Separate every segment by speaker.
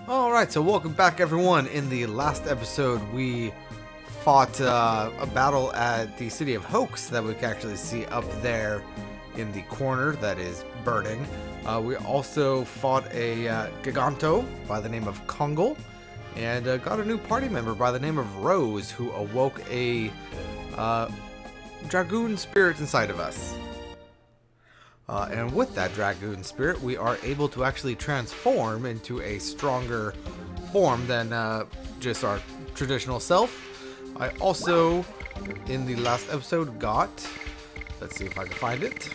Speaker 1: Alright, so welcome back everyone. In the last episode we fought a battle at the city of Hoax that we can actually see up there in the corner that is burning. We also fought a Giganto by the name of Kongal and got a new party member by the name of Rose who awoke a Dragoon spirit inside of us. And with that Dragoon spirit, we are able to actually transform into a stronger form than just our traditional self. I also, in the last episode, got, let's see if I can find it,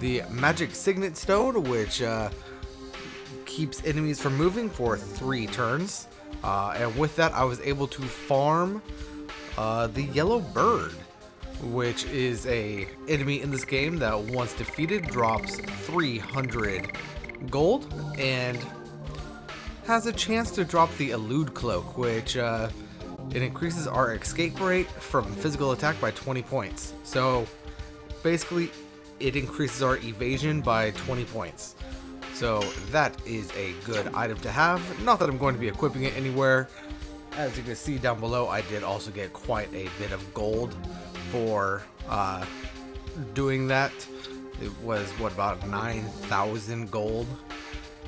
Speaker 1: the Magic Signet Stone, which keeps enemies from moving for 3 turns. And with that, I was able to farm the Yellow Bird, which is a enemy in this game that once defeated drops 300 gold and has a chance to drop the Elude Cloak, which it increases our escape rate from physical attack by 20 points. So basically it increases our evasion by 20 points. So that is a good item to have. Not that I'm going to be equipping it anywhere. As you can see down below, I did also get quite a bit of gold for doing that. It was what, about 9,000 gold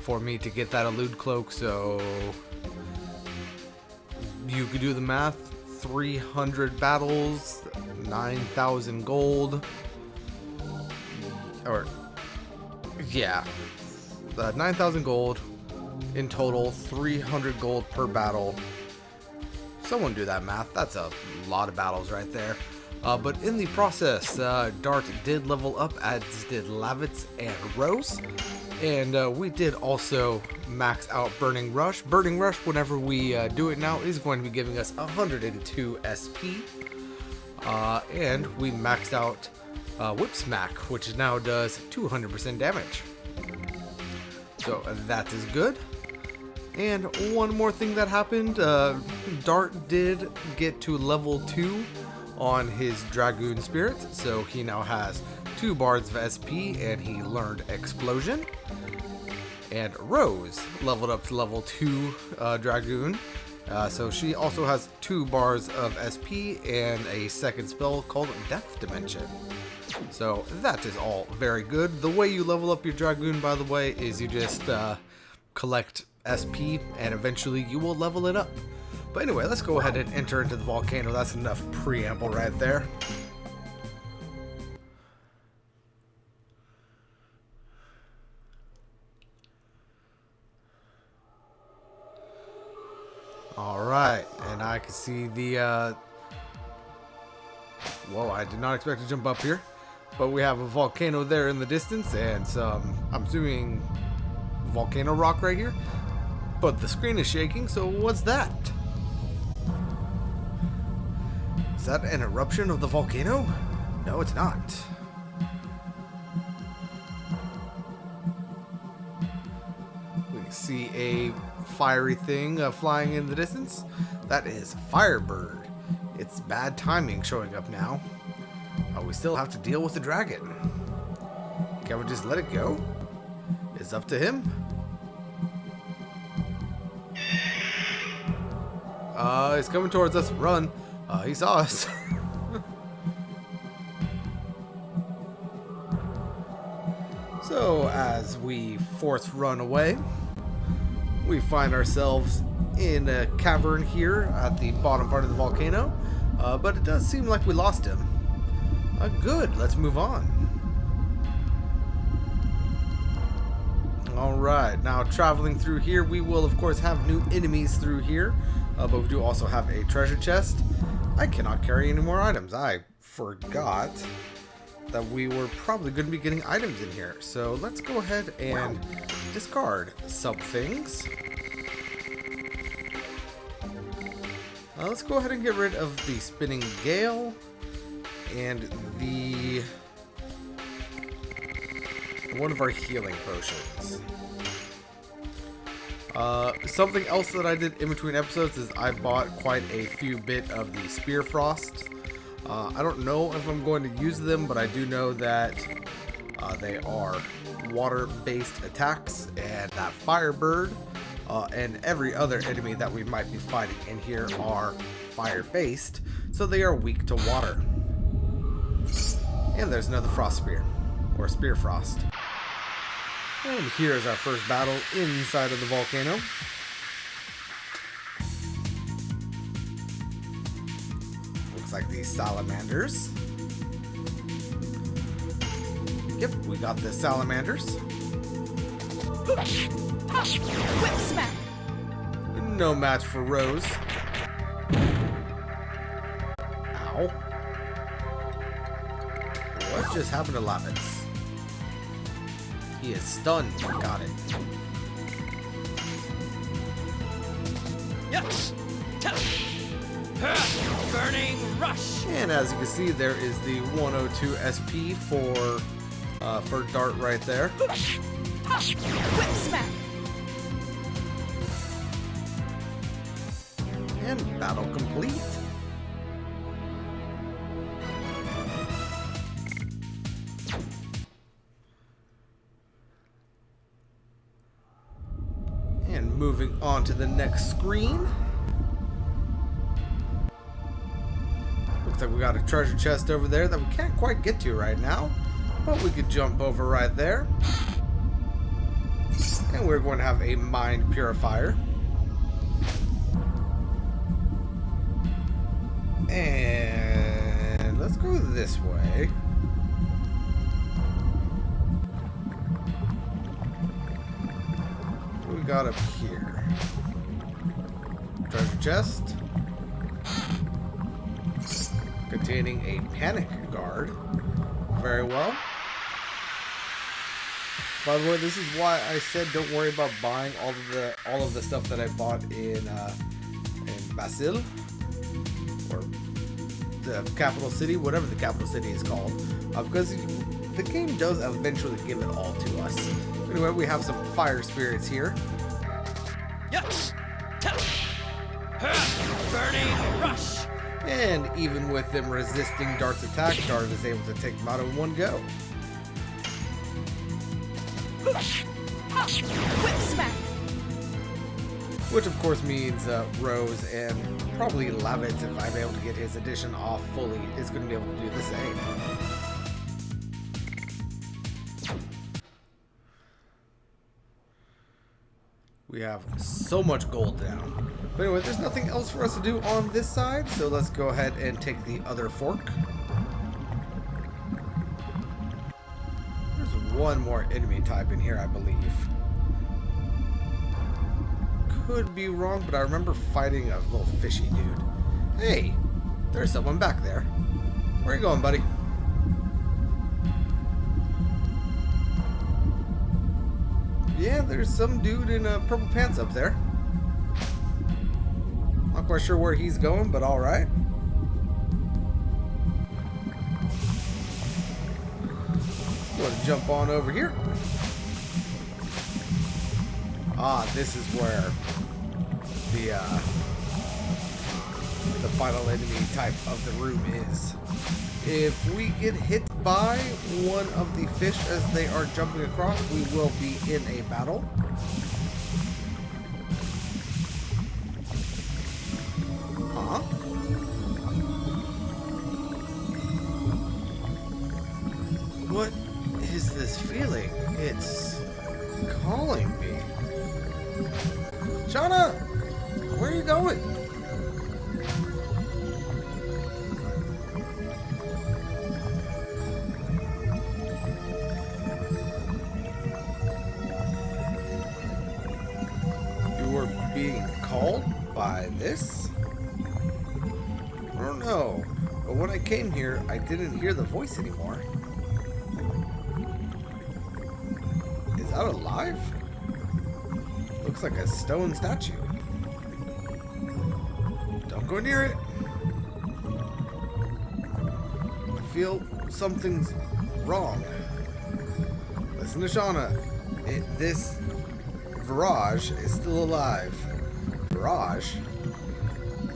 Speaker 1: for me to get that Elude Cloak, so you could do the math. 300 battles, 9,000 gold, or yeah, 9,000 gold in total, 300 gold per battle. Someone do that math. That's a lot of battles right there. But in the process, Dart did level up, as did Lavitz and Rose. And we did also max out Burning Rush. Burning Rush, whenever we do it now, is going to be giving us 102 SP. And we maxed out Whip Smack, which now does 200% damage. So that is good. And one more thing that happened, Dart did get to level 2 on his Dragoon spirit, so he now has 2 bars of SP and he learned Explosion. And Rose leveled up to level 2 Dragoon, so she also has 2 bars of SP and a second spell called Death Dimension. So that is all very good. The way you level up your Dragoon, by the way, is you just collect SP and eventually you will level it up. But anyway, let's go ahead and enter into the volcano. That's enough preamble right there. Alright, and I can see the whoa, I did not expect to jump up here. But we have a volcano there in the distance and some, I'm assuming, volcano rock right here. But the screen is shaking, so what's that? Is that an eruption of the volcano? No, it's not. We can see a fiery thing flying in the distance. That is Firebird. It's bad timing showing up now. We still have to deal with the dragon. Can we just let it go? It's up to him. He's coming towards us. Run. He saw us. So, as we force run away, we find ourselves in a cavern here at the bottom part of the volcano. But it does seem like we lost him. Good. Let's move on. Alright, now traveling through here, we will of course have new enemies through here. But we do also have a treasure chest. I cannot carry any more items. I forgot that we were probably going to be getting items in here. So let's go ahead and discard some things. Let's go ahead and get rid of the Spinning Gale and the one of our healing potions. Something else that I did in between episodes is I bought quite a few bit of the Spear Frost. I don't know if I'm going to use them, but I do know that they are water-based attacks, and that Firebird and every other enemy that we might be fighting in here are fire-based, so they are weak to water. And there's another frost spear, or spear frost. And here's our first battle inside of the volcano. Looks like these salamanders. Yep, we got the salamanders.
Speaker 2: Whip smack.
Speaker 1: No match for Rose. Ow. What just happened to Lavitz? He is stunned. Got it.
Speaker 2: Yes. Burning rush.
Speaker 1: And as you can see, there is the 102 SP for Dart right there.
Speaker 2: Whip smack.
Speaker 1: And battle complete. And moving on to the next screen. Looks like we got a treasure chest over there that we can't quite get to right now, but we could jump over right there. And we're going to have a mind purifier. And let's go this way. What do we got up here? Treasure chest. Containing a panic guard. Very well. By the way, this is why I said don't worry about buying all of the stuff that I bought in Basil, or the capital city, whatever the capital city is called, because the game does eventually give it all to us. Anyway, we have some fire spirits here.
Speaker 2: Yes. Burning rush.
Speaker 1: And even with them resisting Dart's attack, Dart is able to take them out in one go.
Speaker 2: Whip smack.
Speaker 1: Which of course means Rose and probably Lavitz, if I'm able to get his addition off fully, is going to be able to do the same. We have so much gold down. But anyway, there's nothing else for us to do on this side, so let's go ahead and take the other fork. There's one more enemy type in here, I believe. Could be wrong, but I remember fighting a little fishy dude. Hey, there's someone back there. Where are you going, buddy? Yeah, there's some dude in purple pants up there. Not quite sure where he's going, but alright. Going to jump on over here. Ah, this is where the final enemy type of the room is. If we get hit by one of the fish as they are jumping across, we will be in a battle. Huh? What is this feeling? It's calling me. Shauna! Where are you going? You were being called by this? I don't know. But when I came here, I didn't hear the voice anymore. Is that alive? Looks like a stone statue. Don't go near it. I feel something's wrong. Listen to Shauna. This Virage is still alive. Virage?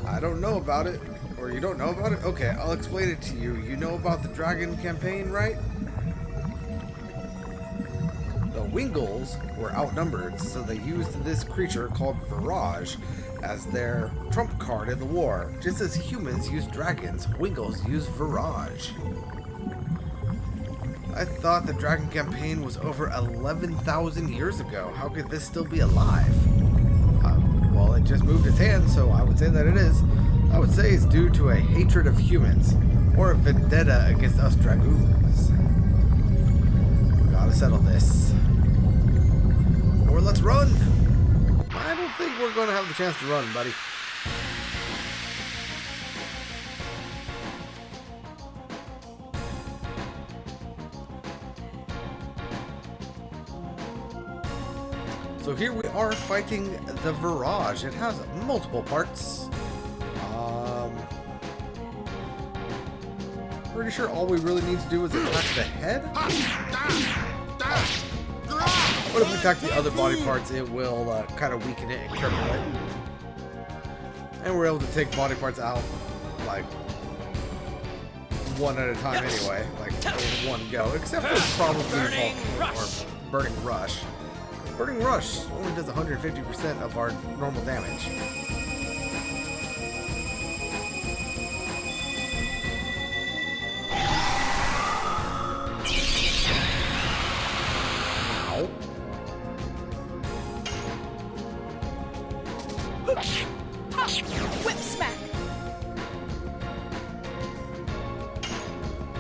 Speaker 1: I don't know about it. Or you don't know about it? Okay, I'll explain it to you. You know about the Dragon campaign, right? The Wingulls were outnumbered, so they used this creature called Virage as their trump card in the war. Just as humans use dragons, Wingulls use Virage. I thought the Dragon campaign was over 11,000 years ago. How could this still be alive? Well, it just moved its hand, so I would say that it is. I would say it's due to a hatred of humans, or a vendetta against us Dragoons. Gotta settle this. Or let's run! I don't think we're gonna have the chance to run, buddy. So here we are fighting the Virage. It has multiple parts. Pretty sure all we really need to do is attack the head. But if we attack the other body parts, it will kind of weaken it and cripple it. And we're able to take body parts out like one at a time anyway, like in one go, except for probably Burning Rush. Burning Rush only does 150% of our normal damage.
Speaker 2: Whip smack.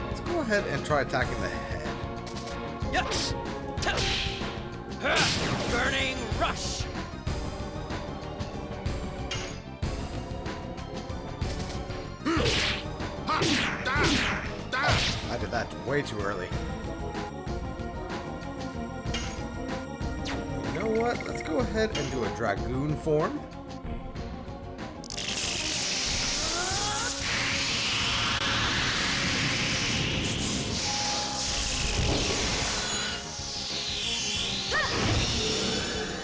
Speaker 1: Let's go ahead and try attacking the head.
Speaker 2: Yes. Burning rush.
Speaker 1: I did that way too early. You know what? Let's go ahead and do a Dragoon form.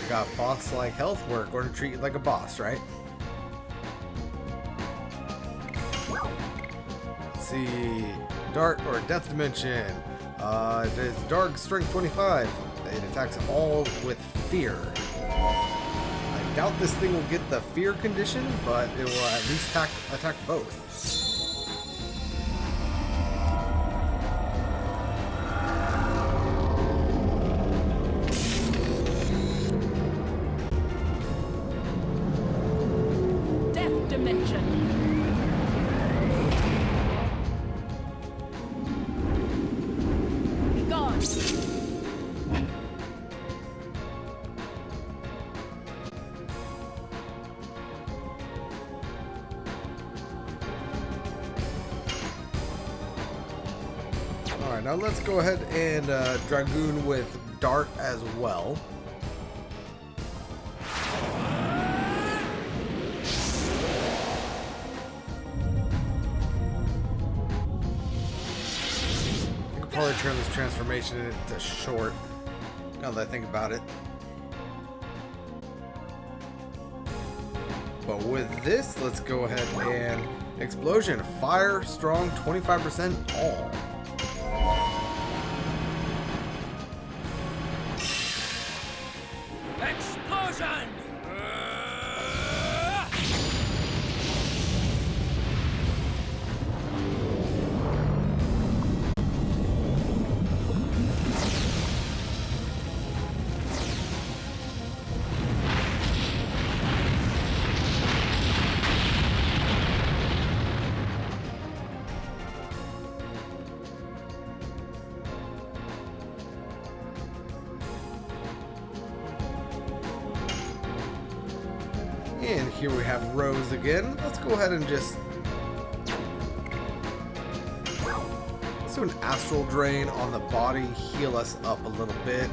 Speaker 1: Got boss-like health, we're going to treat you like a boss, right? Let's see, Dart or Death Dimension. It is Dark Strength 25. It attacks all with fear. I doubt this thing will get the fear condition, but it will at least attack both. Alright, now let's go ahead and Dragoon with Dart as well. I could probably turn this transformation into short, now that I think about it. But with this, let's go ahead and Explosion. Fire, strong, 25% all.
Speaker 2: Explosion!
Speaker 1: And here we have Rose again. Let's go ahead and just... let's do an Astral Drain on the body, heal us up a little bit.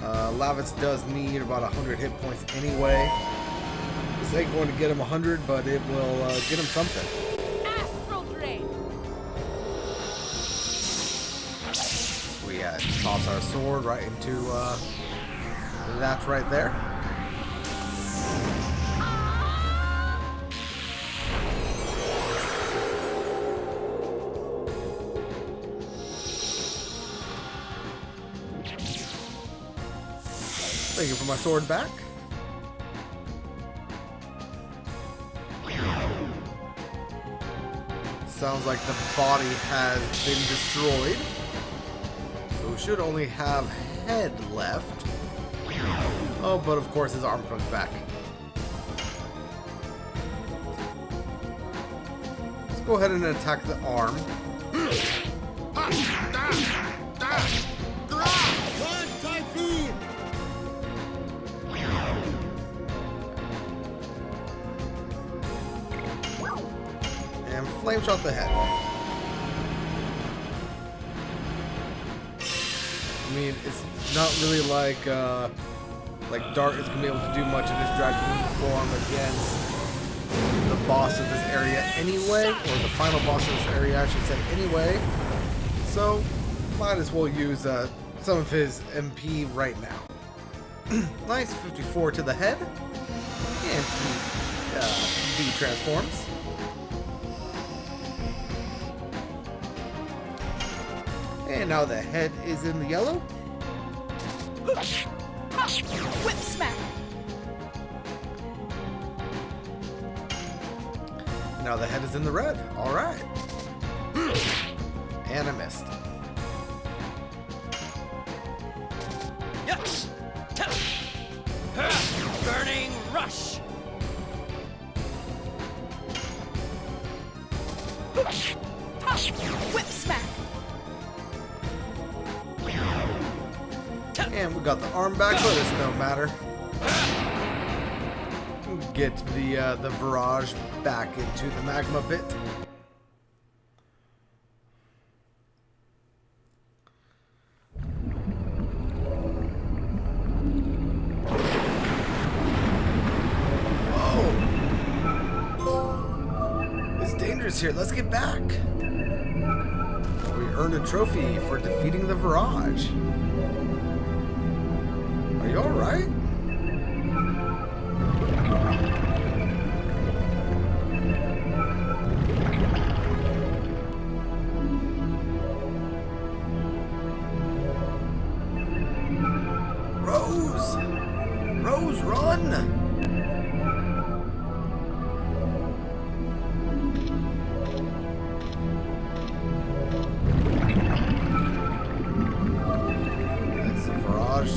Speaker 1: Lavitz does need about 100 hit points anyway. This ain't going to get him 100, but it will get him something.
Speaker 2: Astral Drain!
Speaker 1: We toss our sword right into that right there. Thank you for my sword back. Sounds like the body has been destroyed. So we should only have head left. Oh, but of course his arm comes back. Let's go ahead and attack the arm. And flame shot the head. I mean, it's not really like Dart is gonna be able to do much in his Dragoon form against the boss of this area anyway, or the final boss of this area, I should say, anyway. So, might as well use some of his MP right now. Nice, 54 to the head, and he transforms. And now the head is in the yellow.
Speaker 2: Whip smack.
Speaker 1: Now the head is in the red. All right. And I missed.
Speaker 2: Yes. Burning rush. Whip smack.
Speaker 1: And we got the arm back, but it's no matter. Get the barrage back into the magma pit. Whoa! It's dangerous here. Let's get back. We earned a trophy for defeating the barrage. Are you alright? Rose! Rose, run!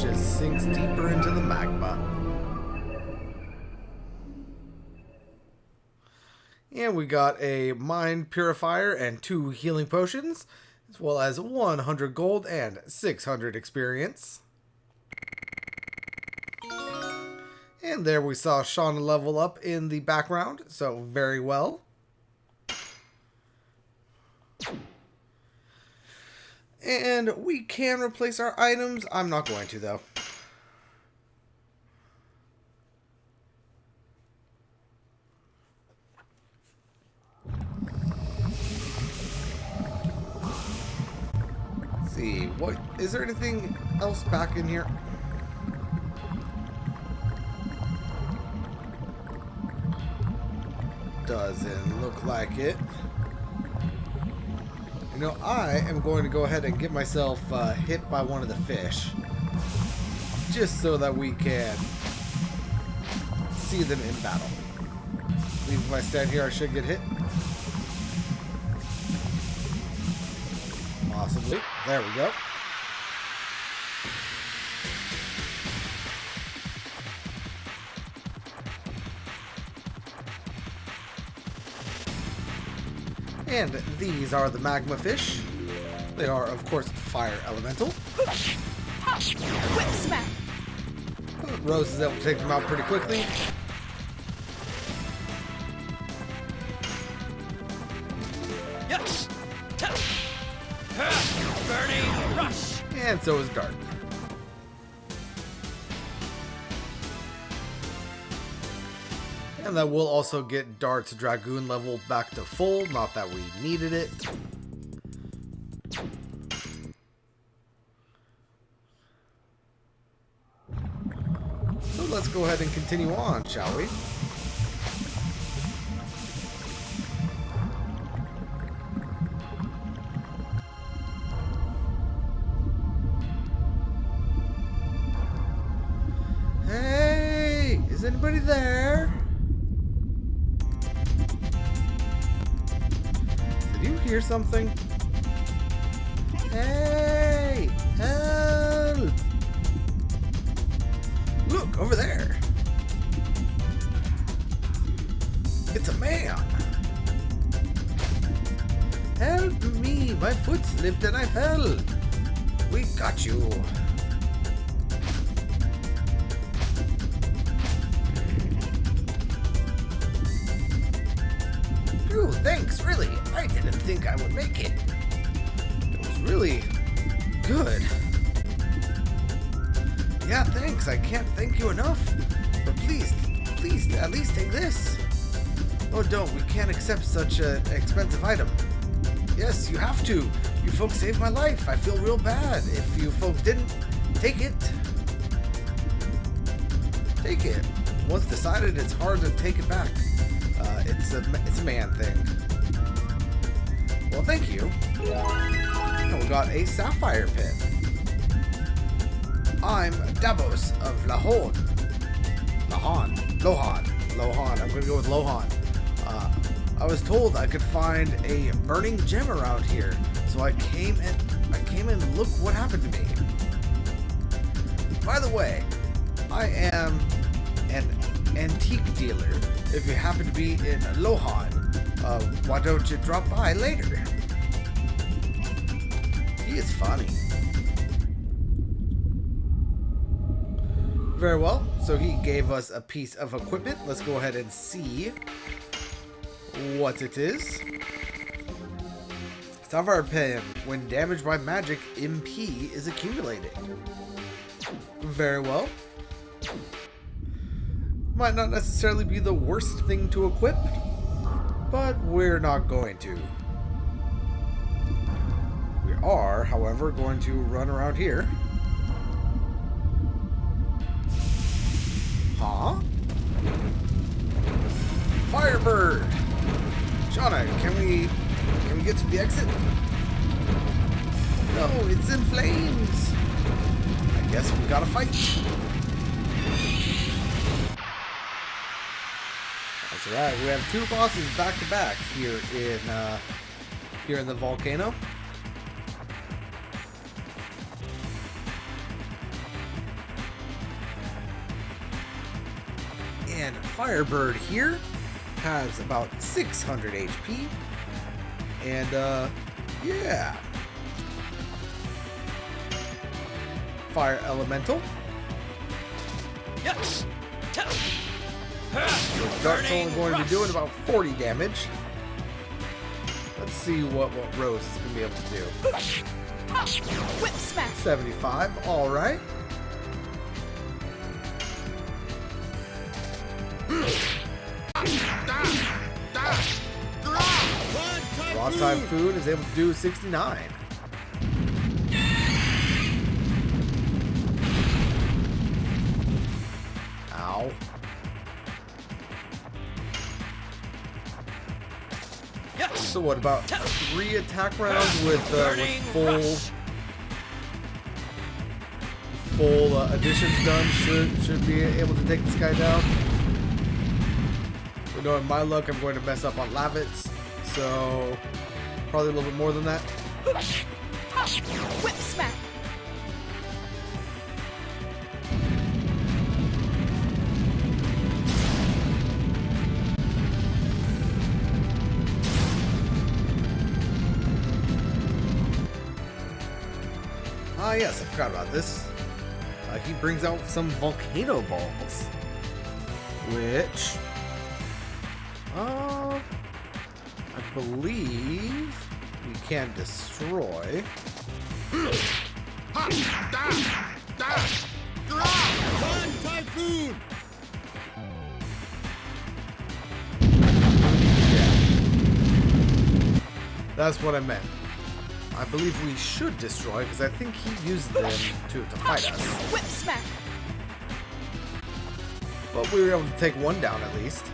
Speaker 1: Just sinks deeper into the magma. And we got a mind purifier and 2 healing potions, as well as 100 gold and 600 experience. And there we saw Shauna level up in the background, so very well. And we can replace our items. I'm not going to, though. Let's see, what is there anything else back in here? Doesn't look like it. You know, I am going to go ahead and get myself hit by one of the fish. Just so that we can see them in battle. I believe if I stand here, I should get hit. Possibly. There we go. And these are the magma fish. They are, of course, fire elemental.
Speaker 2: Whip smack.
Speaker 1: Rose is able to take them out pretty quickly.
Speaker 2: Yes. Burning rush.
Speaker 1: And so is Dart. And that will also get Dart's Dragoon level back to full. Not that we needed it. So let's go ahead and continue on, shall we? Hey, is anybody there? Did you hear something? Hey, help! Look, over there. It's a man. Help me, my foot slipped and I fell. We got you. Phew, thanks, really. I didn't think I would make it. It was really good. Yeah, thanks. I can't thank you enough. But please, at least take this. Oh, don't. We can't accept such an expensive item. Yes, you have to. You folks saved my life. I feel real bad. If you folks didn't, take it. Take it. Once decided, it's hard to take it back. It's a man thing. Well, thank you. And we got a sapphire pin. I'm Davos of Lohan. I'm gonna go with Lohan. I was told I could find a burning gem around here, so I came and look what happened to me. By the way, I am an antique dealer. If you happen to be in Lohan, why don't you drop by later? He is funny. Very well, so he gave us a piece of equipment. Let's go ahead and see what it is. Sapphire Pen. When damaged by magic, MP is accumulated. Very well. Might not necessarily be the worst thing to equip, but we're not going to. We are, however, going to run around here. Huh? Firebird! Shauna, can we get to the exit? No, it's in flames! I guess we gotta fight. That's right, we have two bosses back to back here in the volcano. And Firebird here has about 600 HP. And, yeah. Fire Elemental.
Speaker 2: Yes.
Speaker 1: So Dart's only going to be doing about 40 damage. Let's see what Rose is going to be able to do.
Speaker 2: Whip smack.
Speaker 1: 75, alright. Raw Typhoon is able to do 69. Ow.
Speaker 2: Yes.
Speaker 1: So what about 3 attack rounds with full additions done? Should be able to take this guy down. But knowing my luck, I'm going to mess up on Lavitz, so probably a little bit more than that.
Speaker 2: Whip smack.
Speaker 1: Ah, yes, I forgot about this. He brings out some volcano balls, which I believe we can destroy.
Speaker 3: Typhoon!
Speaker 1: Yeah. That's what I meant. I believe we should destroy, because I think he used them to fight us.
Speaker 2: Whip smack.
Speaker 1: But we were able to take one down at least.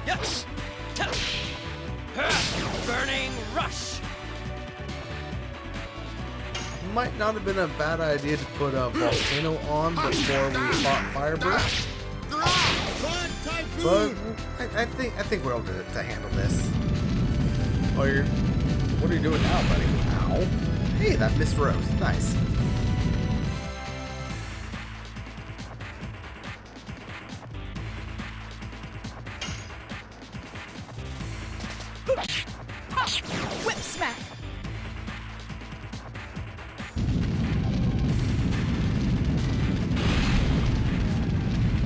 Speaker 2: Yes. Burning rush.
Speaker 1: might not have been a bad idea to put a volcano on before we fought Firebird. But I think we're able to handle this. Oh, what are you doing now, buddy? Ow. Hey, that missed Rose. Nice.
Speaker 2: Whip smack.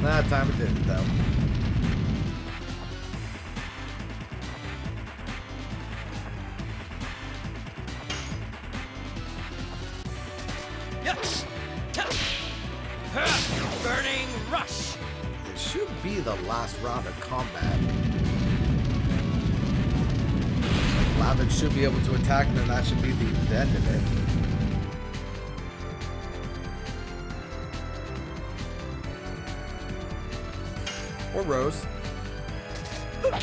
Speaker 1: That time it didn't, though.
Speaker 2: Yes. Burning rush.
Speaker 1: It should be the last round of combat. Lavin should be able to attack, and then that should be the end of it. Or Rose.
Speaker 2: Whip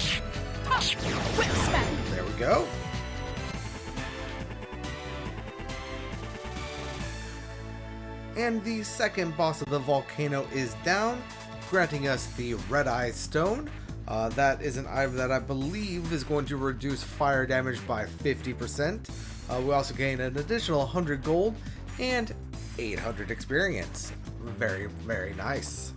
Speaker 2: smack.
Speaker 1: There we go. And the second boss of the volcano is down, granting us the Red Eye Stone. That is an item that I believe is going to reduce fire damage by 50%. We also gain an additional 100 gold and 800 experience. Very, very nice.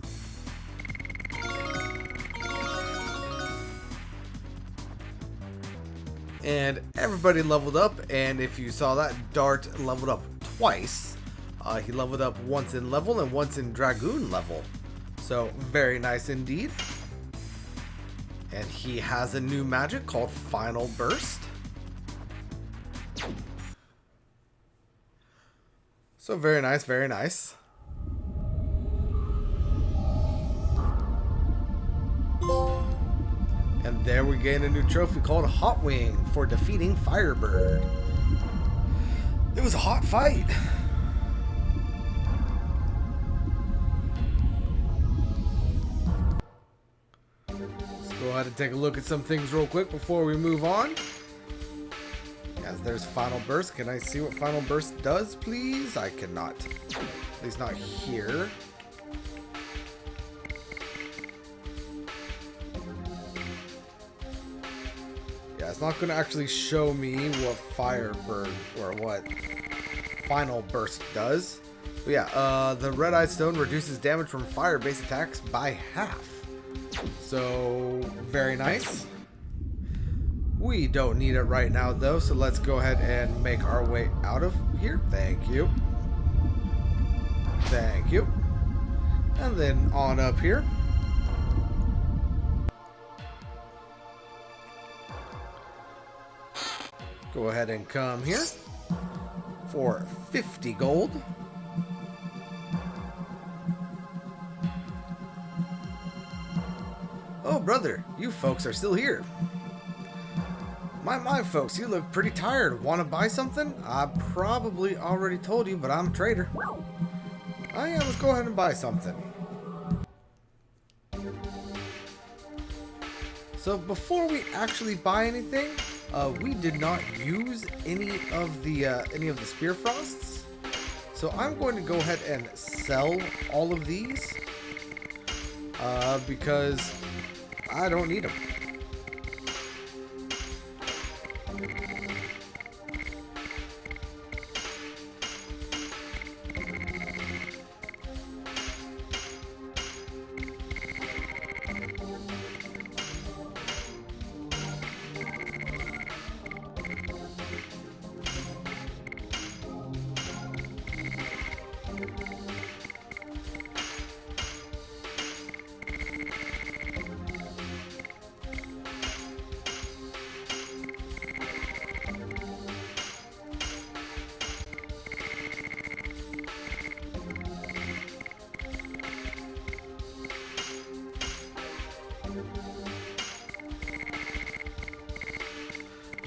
Speaker 1: And everybody leveled up, and if you saw that, Dart leveled up twice. He leveled up once in level and once in Dragoon level. So very nice indeed. And he has a new magic called Final Burst. So very nice, very nice. And there we gain a new trophy called Hot Wing for defeating Firebird. It was a hot fight. Let's go ahead and take a look at some things real quick before we move on. Yes, there's Final Burst. Can I see what Final Burst does, please? I cannot. At least not here. Yeah, it's not going to actually show me what Firebird or what Final Burst does. But yeah, the Red Eye Stone reduces damage from fire-based attacks by half. So, very nice. We don't need it right now, though, so let's go ahead and make our way out of here. Thank you. Thank you. And then on up here. Go ahead and come here for 50 gold. Oh, brother, you folks are still here. My folks, you look pretty tired. Want to buy something? I probably already told you, but I'm a trader. Oh yeah, let's go ahead and buy something. So before we actually buy anything, we did not use any of the spear frosts. So I'm going to go ahead and sell all of these because I don't need them.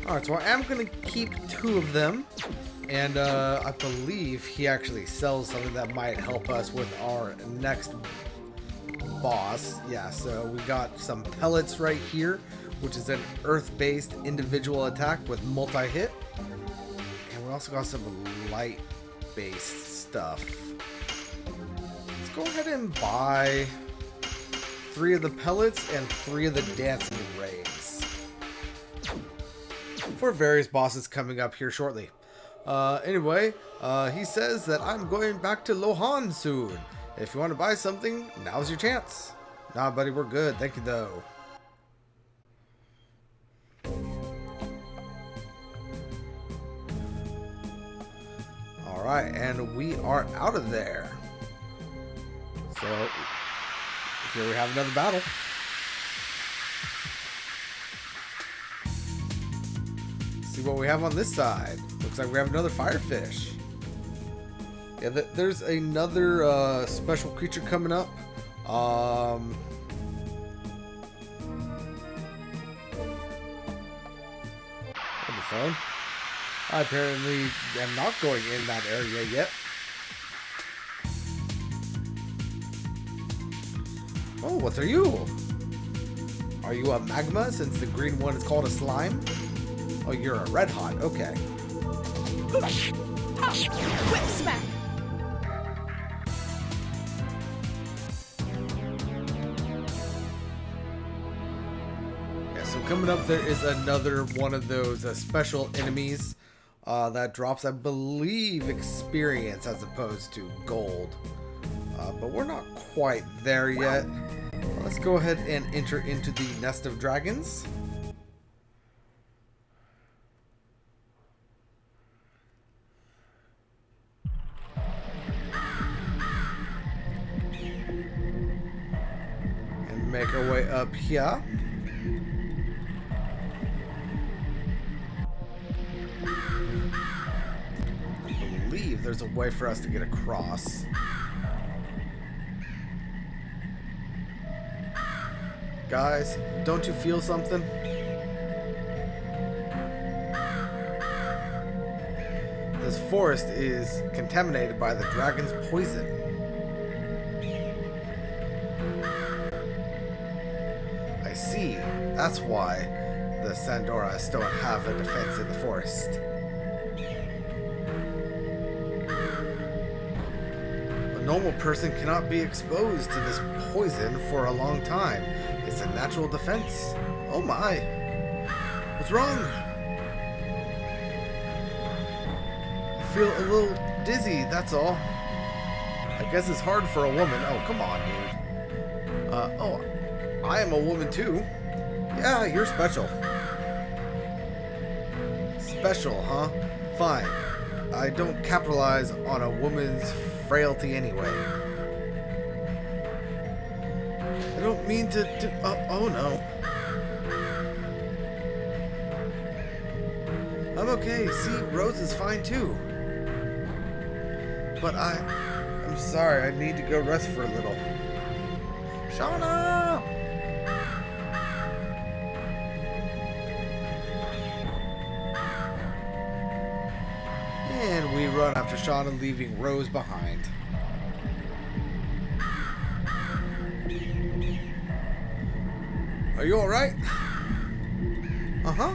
Speaker 1: Alright, so I am going to keep 2 of them, and I believe he actually sells something that might help us with our next boss. Yeah, so we got some pellets right here, which is an earth-based individual attack with multi-hit, and we also got some light based stuff. Let's go ahead and buy 3 of the pellets and 3 of the dancing rays for various bosses coming up here shortly. Anyway, he says that I'm going back to Lohan soon. If you want to buy something, now's your chance. Nah, buddy, we're good. Thank you, though. Alright, and we are out of there. So, here we have another battle. See what we have on this side. Looks like we have another firefish. Yeah, there's another special creature coming up. On the phone. I apparently am not going in that area yet. Oh, what are you? Are you a magma since the green one is called a slime? Oh, you're a red hot. Okay.
Speaker 2: Whip smack.
Speaker 1: Yeah, so coming up there is another one of those special enemies that drops, I believe, experience as opposed to gold. But we're not quite there yet. Let's go ahead and enter into the Nest of Dragons. And make our way up here. I believe there's a way for us to get across. Guys, don't you feel something? This forest is contaminated by the dragon's poison. I see. That's why the Sandoras don't have a defense in the forest. A normal person cannot be exposed to this poison for a long time. It's a natural defense. Oh my. What's wrong? I feel a little dizzy, that's all. I guess it's hard for a woman. Oh, come on, dude. Oh, I am a woman too. Yeah, you're special. Special, huh? Fine. I don't capitalize on a woman's frailty anyway. I don't mean to oh no. I'm okay. See, Rose is fine too. But I'm sorry. I need to go rest for a little. Shauna! And we run after Shauna, leaving Rose behind. Are you alright? Uh-huh.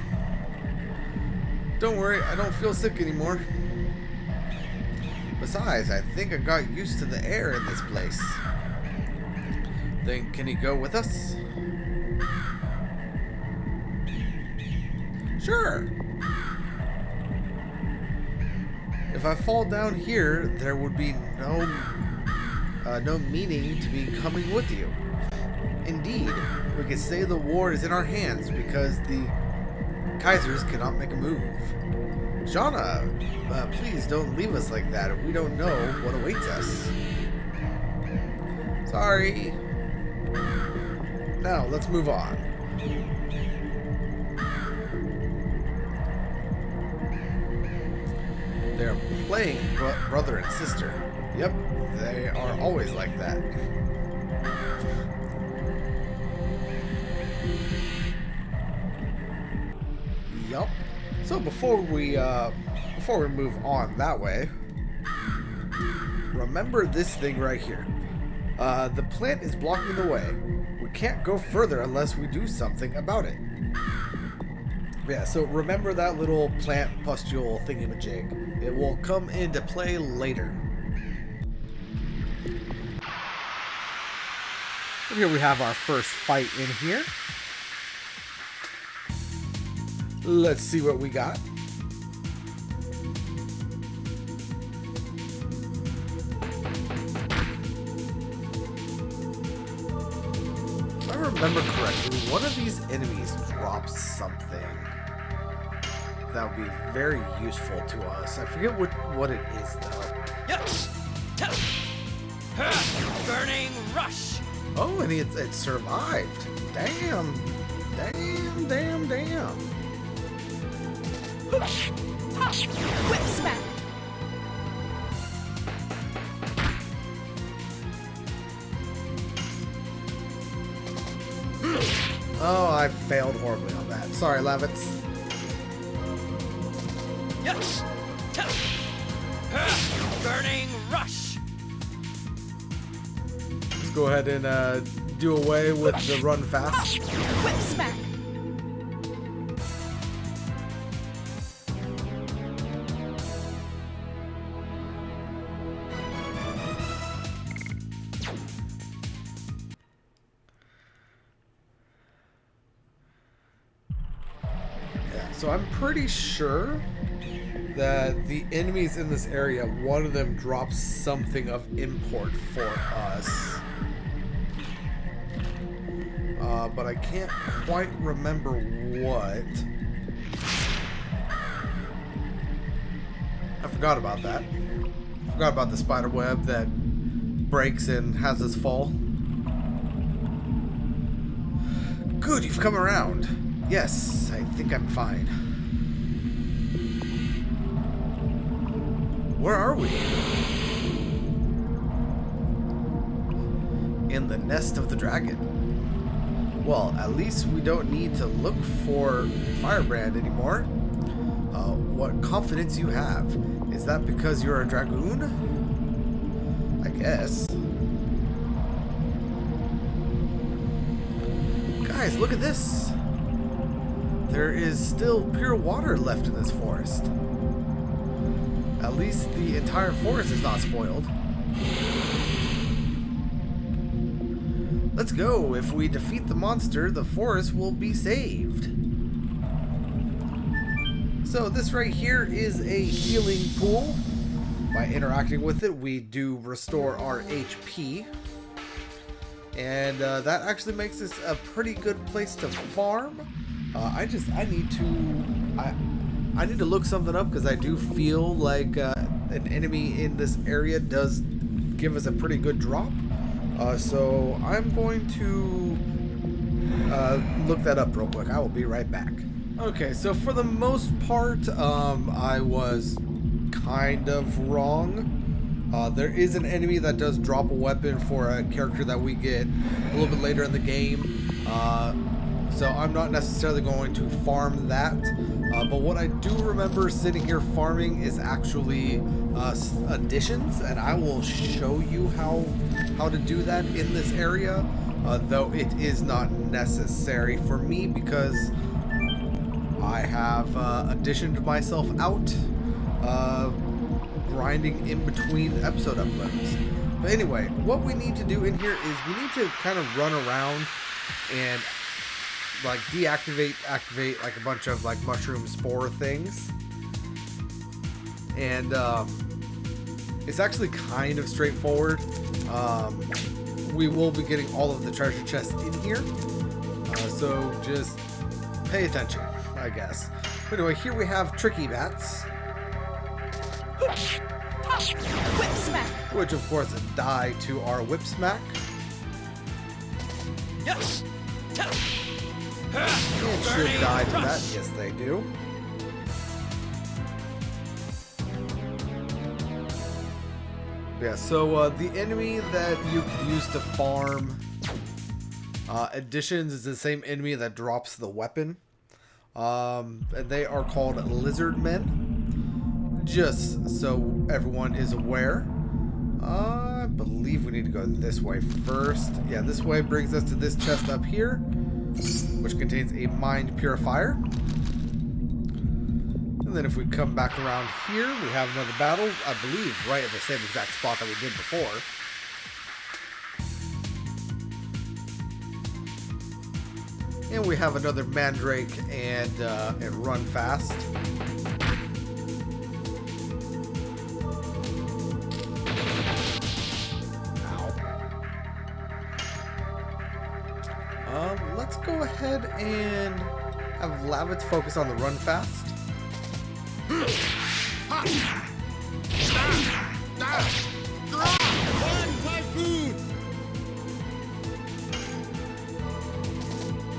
Speaker 1: Don't worry, I don't feel sick anymore. Besides, I think I got used to the air in this place. Then can you go with us? Sure. If I fall down here, there would be no meaning to me coming with you. Indeed, we could say the war is in our hands because the Kaisers cannot make a move. Shauna, please don't leave us like that. We don't know what awaits us. Sorry. Now, let's move on. They're playing brother and sister. Yep, they are always like that. Yup. So before we move on that way, remember this thing right here. The plant is blocking the way. We can't go further unless we do something about it. Yeah, so remember that little plant pustule thingamajig. It will come into play later. And here we have our first fight in here. Let's see what we got. If I remember correctly, one of these enemies drops something that would be very useful to us. I forget what it is though.
Speaker 2: Yes. Burning rush.
Speaker 1: Oh, and it survived. Damn.
Speaker 2: Whip smack.
Speaker 1: Oh, I failed horribly on that. Sorry, Lavitz.
Speaker 2: Yes. Burning rush.
Speaker 1: Let's go ahead and do away with the run fast.
Speaker 2: Whip smack.
Speaker 1: So I'm pretty sure that the enemies in this area, one of them drops something of import for us. But I can't quite remember what. I forgot about that. I forgot about the spider web that breaks and has us fall. Good, you've come around. Yes, I think I'm fine. Where are we? In the nest of the dragon. Well, at least we don't need to look for Firebrand anymore. What confidence you have. Is that because you're a Dragoon? I guess. Guys, look at this. There is still pure water left in this forest. At least the entire forest is not spoiled. Let's go. If we defeat the monster, the forest will be saved. So this right here is a healing pool. By interacting with it, we do restore our HP. And that actually makes this a pretty good place to farm. I need to look something up because I do feel like an enemy in this area does give us a pretty good drop. So I'm going to look that up real quick. I will be right back. Okay, so for the most part, I was kind of wrong. There is an enemy that does drop a weapon for a character that we get a little bit later in the game. So I'm not necessarily going to farm that. But what I do remember sitting here farming is actually additions, and I will show you how to do that in this area. Though it is not necessary for me because I have additioned myself out grinding in between episode uploads. But anyway, what we need to do in here is we need to kind of run around and like activate like a bunch of like mushroom spore things. And it's actually kind of straightforward. We will be getting all of the treasure chests in here. So just pay attention, I guess. But anyway, here we have tricky bats.
Speaker 2: Whip smack.
Speaker 1: Which of course die to our whip smack.
Speaker 2: Yes.
Speaker 1: It should die to that. Yes, they do. Yeah, so the enemy that you can use to farm additions is the same enemy that drops the weapon. And they are called lizard men. Just so everyone is aware. I believe we need to go this way first. Yeah, this way brings us to this chest up here, which contains a mind purifier. And then if we come back around here, we have another battle, I believe, right at the same exact spot that we did before. And we have another Mandrake and Run Fast. Ow. Let's go ahead and have Lavitz focus on the Run Fast.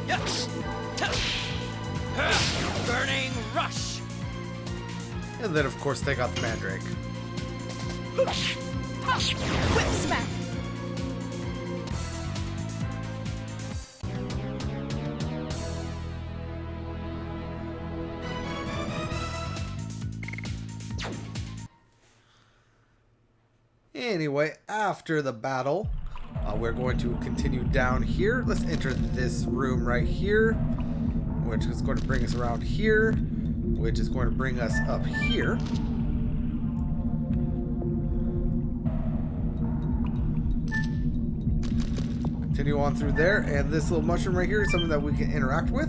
Speaker 2: Yes. Burning rush.
Speaker 1: And then, of course, take out the Mandrake.
Speaker 2: Whip smack.
Speaker 1: Anyway, after the battle, we're going to continue down here. Let's enter this room right here, which is going to bring us around here, which is going to bring us up here. Continue on through there, and this little mushroom right here is something that we can interact with.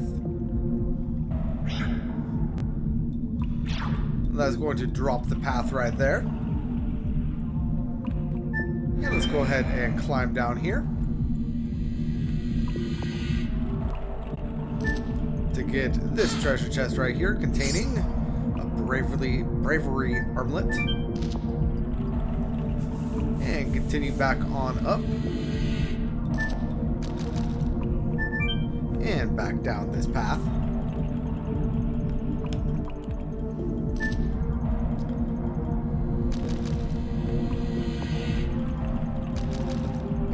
Speaker 1: That's going to drop the path right there. And let's go ahead and climb down here to get this treasure chest right here containing a bravery armlet. And continue back on up. And back down this path.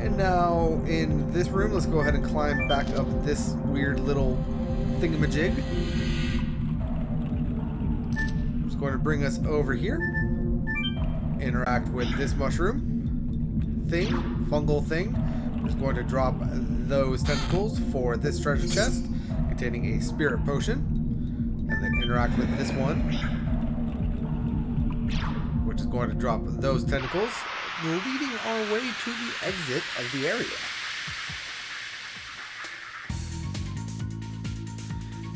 Speaker 1: And now in this room, let's go ahead and climb back up this weird little thingamajig. It's going to bring us over here. Interact with this mushroom thing, fungal thing. It's going to drop those tentacles for this treasure chest containing a spirit potion, and then interact with this one, which is going to drop those tentacles, leading our way to the exit of the area.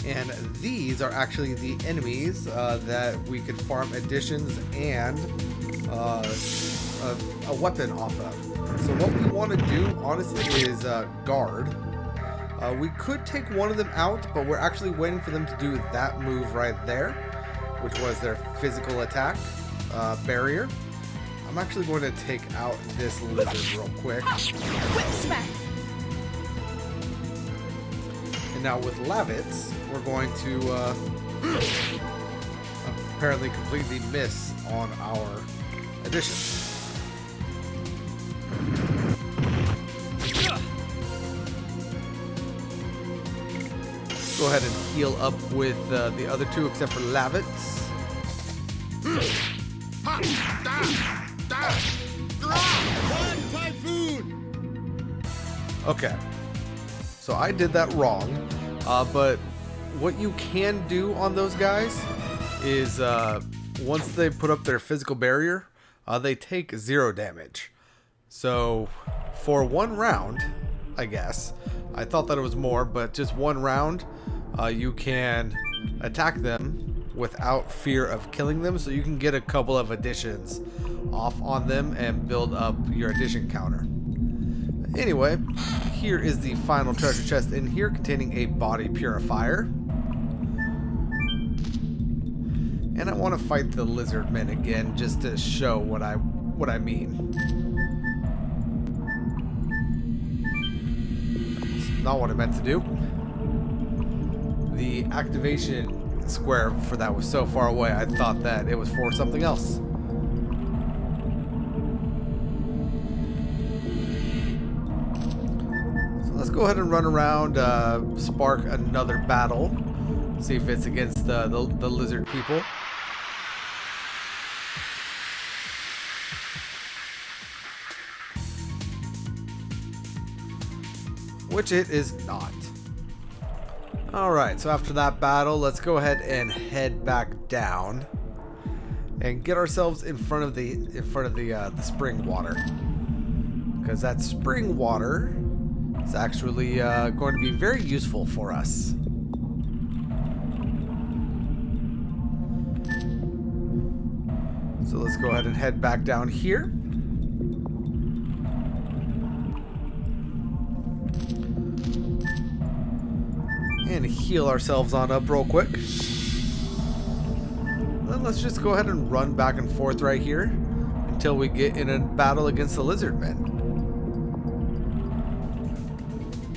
Speaker 1: And these are actually the enemies that we could farm additions and a weapon off of. So what we want to do, honestly, is guard. We could take one of them out, but we're actually waiting for them to do that move right there, which was their physical attack barrier. I'm actually going to take out this lizard real quick.
Speaker 2: Whip smack.
Speaker 1: And now with Lavitz, we're going to apparently completely miss on our addition. Go ahead and heal up with the other two, except for Lavitz. Okay, so I did that wrong, but what you can do on those guys is once they put up their physical barrier, they take 0 damage. So for 1 round, I guess, I thought that it was more, but just 1 round, you can attack them without fear of killing them, so you can get a couple of additions off on them and build up your addition counter. Anyway, here is the final treasure chest in here containing a body purifier. And I want to fight the lizard men again just to show what I mean. That's not what I meant to do. The activation square for that was so far away, I thought that it was for something else. So let's go ahead and run around, spark another battle, see if it's against the lizard people. Which it is not. Alright, so after that battle, let's go ahead and head back down and get ourselves in front of the spring water, because that spring water is actually going to be very useful for us. So let's go ahead and head back down here. And heal ourselves on up real quick. Then let's just go ahead and run back and forth right here until we get in a battle against the lizard men.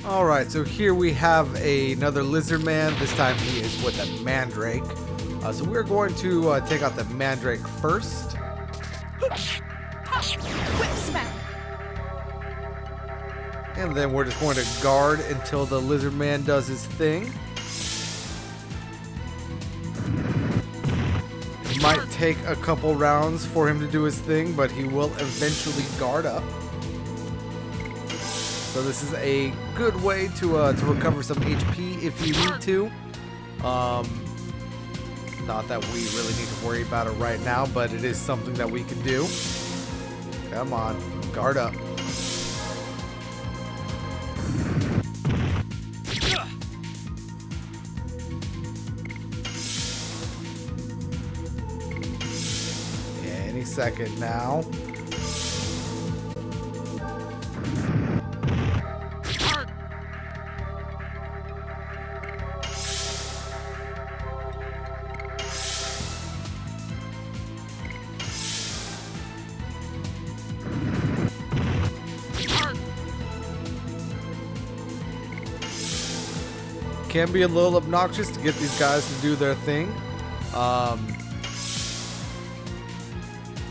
Speaker 1: Alright, so here we have another lizard man. This time he is with a mandrake. So we're going to take out the mandrake first.
Speaker 2: Whip smack.
Speaker 1: And then we're just going to guard until the lizard man does his thing. It might take a couple rounds for him to do his thing, but he will eventually guard up. So this is a good way to recover some HP if you need to. Not that we really need to worry about it right now, but it is something that we can do. Come on, guard up. Any second now. Can be a little obnoxious to get these guys to do their thing.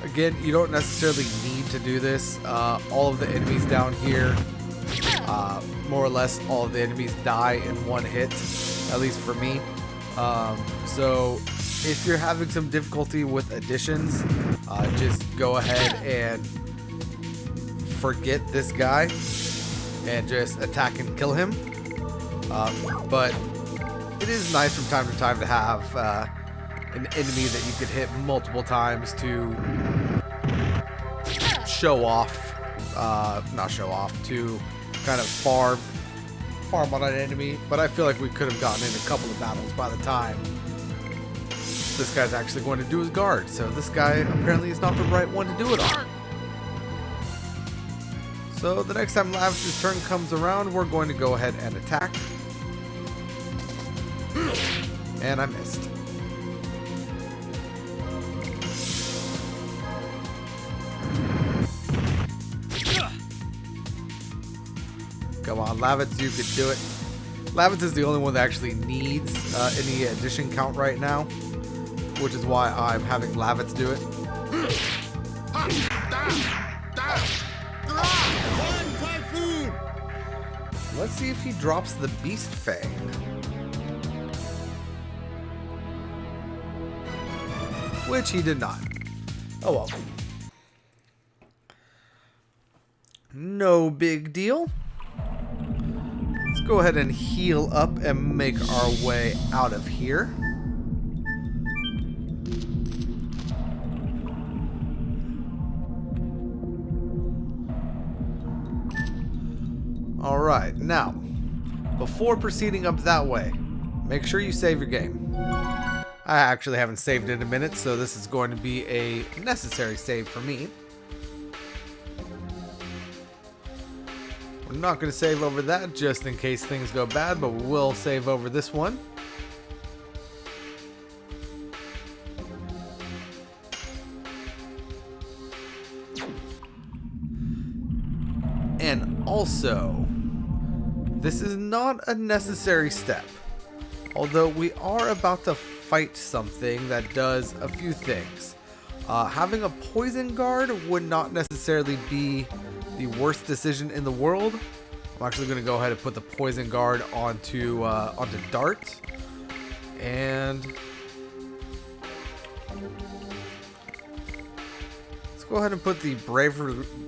Speaker 1: Again, you don't necessarily need to do this. All of the enemies down here, more or less all of the enemies die in one hit, at least for me. So if you're having some difficulty with additions, just go ahead and forget this guy and just attack and kill him. But it is nice from time to time to have an enemy that you could hit multiple times to show off, not show off, to kind of farm on an enemy. But I feel like we could have gotten in a couple of battles by the time this guy's actually going to do his guard. So this guy apparently is not the right one to do it on. So the next time Lavish's turn comes around, we're going to go ahead and attack. And I missed. Come on, Lavitz, you could do it. Lavitz is the only one that actually needs any addition count right now, which is why I'm having Lavitz do it. Let's see if he drops the Beast Fang. Which he did not. Oh well. No big deal. Let's go ahead and heal up and make our way out of here. Alright, now, before proceeding up that way, make sure you save your game. I actually haven't saved in a minute, so this is going to be a necessary save for me. We're not going to save over that just in case things go bad, but we will save over this one. And also, this is not a necessary step, although we are about to fight something that does a few things. Having a poison guard would not necessarily be the worst decision in the world. I'm actually going to go ahead and put the poison guard onto Dart, and let's go ahead and put the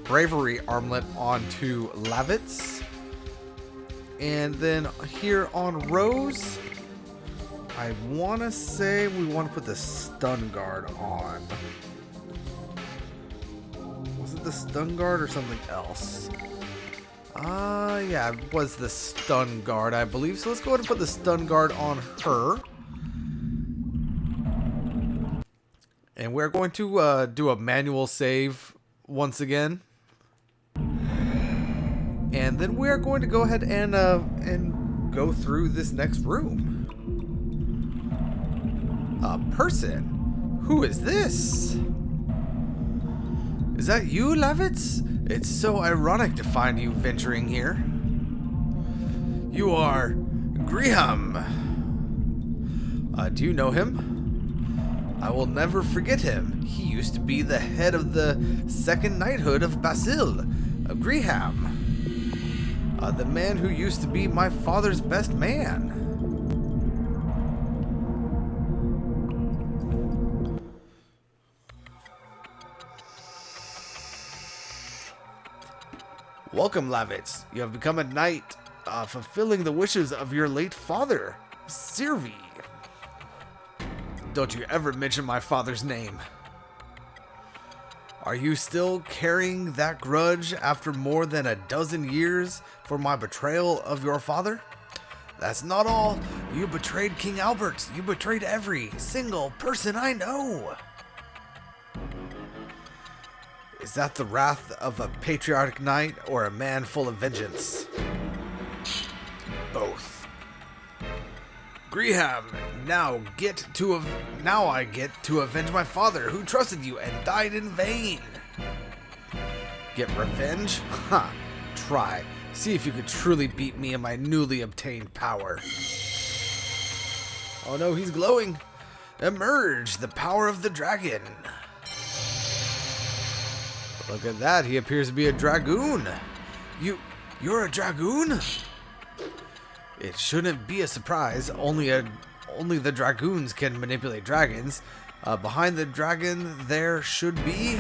Speaker 1: bravery armlet onto Lavitz. And then here on Rose, I want to say we want to put the stun guard on. Was it the stun guard or something else? Yeah, it was the stun guard, I believe. So let's go ahead and put the stun guard on her. And we're going to do a manual save once again. And then we're going to go ahead and go through this next room. A person? Who is this? Is that you, Levitz? It's so ironic to find you venturing here. You are Griham. Do you know him? I will never forget him. He used to be the head of the second knighthood of Basil, Griham. The man who used to be my father's best man. Welcome, Lavitz. You have become a knight, fulfilling the wishes of your late father, Sirvi. Don't you ever mention my father's name. Are you still carrying that grudge after more than a dozen years for my betrayal of your father? That's not all. You betrayed King Albert. You betrayed every single person I know. Is that the wrath of a patriotic knight or a man full of vengeance? Both. Griham, now I get to avenge my father who trusted you and died in vain. Get revenge? Ha! Try. See if you could truly beat me in my newly obtained power. Oh no, he's glowing. Emerge, the power of the dragon. Look at that, he appears to be a Dragoon. You're a Dragoon? It shouldn't be a surprise. Only the Dragoons can manipulate dragons. Behind the dragon there should be...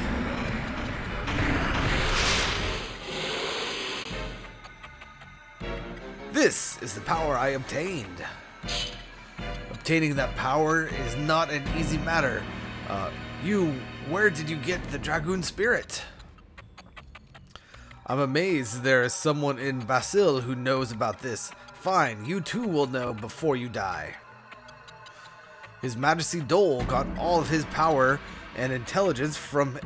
Speaker 1: This is the power I obtained. Obtaining that power is not an easy matter. Where did you get the Dragoon spirit? I'm amazed there is someone in Basil who knows about this. Fine, you too will know before you die. His Majesty Dole got all of his power and intelligence from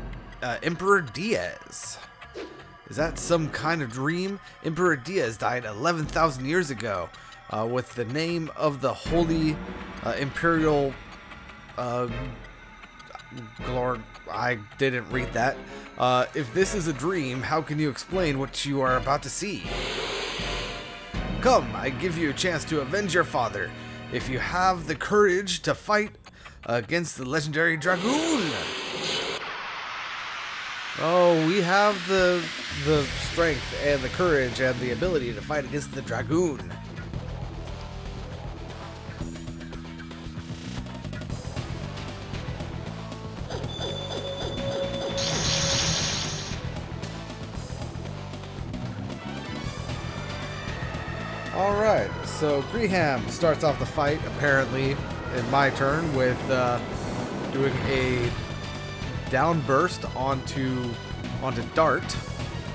Speaker 1: Emperor Diaz. Is that some kind of dream? Emperor Diaz died 11,000 years ago with the name of the Holy Imperial... I didn't read that. If this is a dream, how can you explain what you are about to see? Come, I give you a chance to avenge your father, if you have the courage to fight against the legendary Dragoon. Oh, we have the strength and the courage and the ability to fight against the Dragoon. Alright, so Griham starts off the fight, apparently, in my turn, with doing a down burst onto Dart.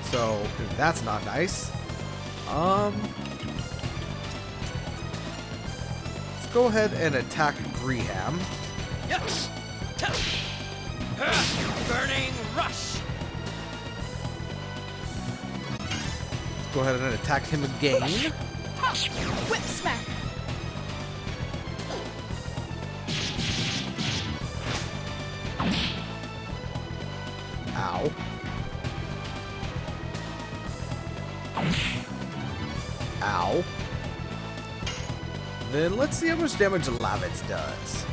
Speaker 1: So, that's not nice. Let's go ahead and attack Griham.
Speaker 2: Yes. Burning rush.
Speaker 1: Let's go ahead and attack him again.
Speaker 2: Whip smack.
Speaker 1: Ow. Ow. Then let's see how much damage Lavitz does.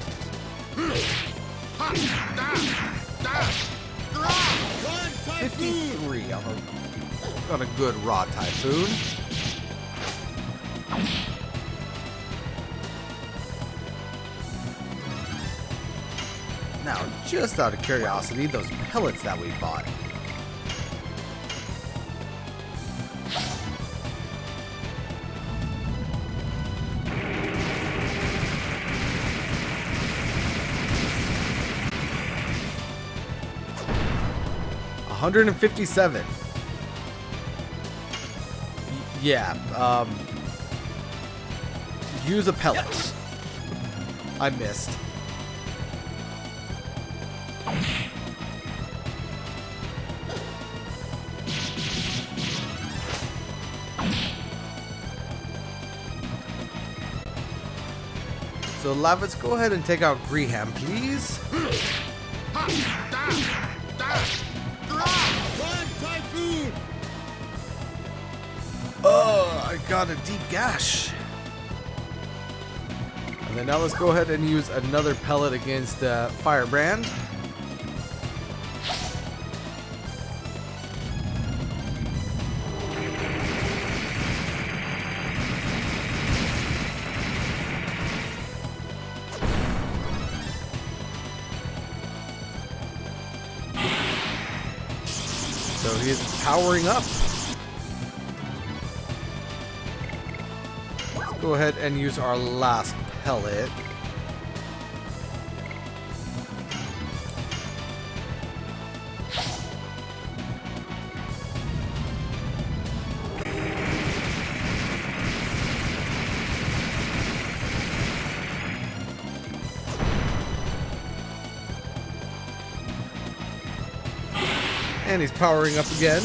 Speaker 1: 53 on a good raw typhoon. Now, just out of curiosity, those pellets that we bought. 157. Yeah, use a pellet. I missed. So let's go ahead and take out Greham, please. Oh, I got a deep gash. And then now let's go ahead and use another pellet against Firebrand. So he's powering up. Let's go ahead and use our last pellet. And he's powering up again.